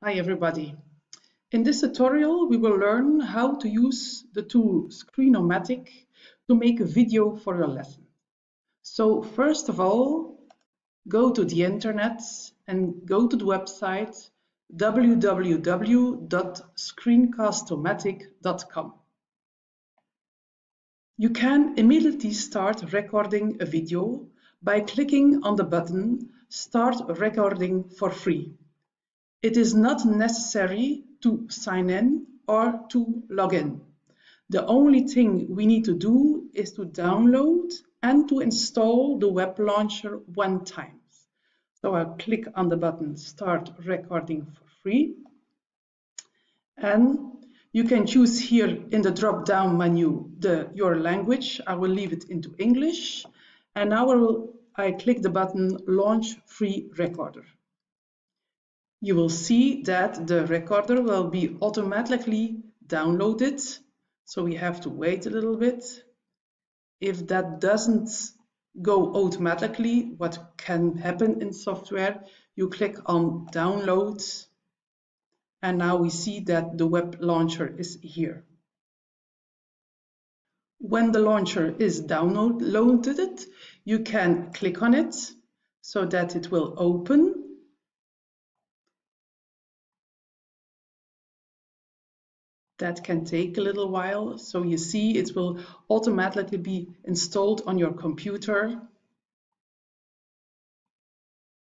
Hi everybody. In this tutorial we will learn how to use the tool Screenomatic to make a video for your lesson. So first of all, go to the internet and go to the website www.screencast-o-matic.com. You can immediately start recording a video by clicking on the button Start Recording for Free. It is not necessary to sign in or to log in. The only thing we need to do is to download and to install the web launcher one time. So I'll click on the button Start Recording for Free. And you can choose here in the drop-down menu your language. I will leave it into English. And now I click the button Launch Free Recorder. You will see that the recorder will be automatically downloaded, so we have to wait a little bit. If that doesn't go automatically, what can happen in software, you click on download, and now we see that the web launcher is here. When the launcher is downloaded, you can click on it so that it will open. That can take a little while, so you see it will automatically be installed on your computer.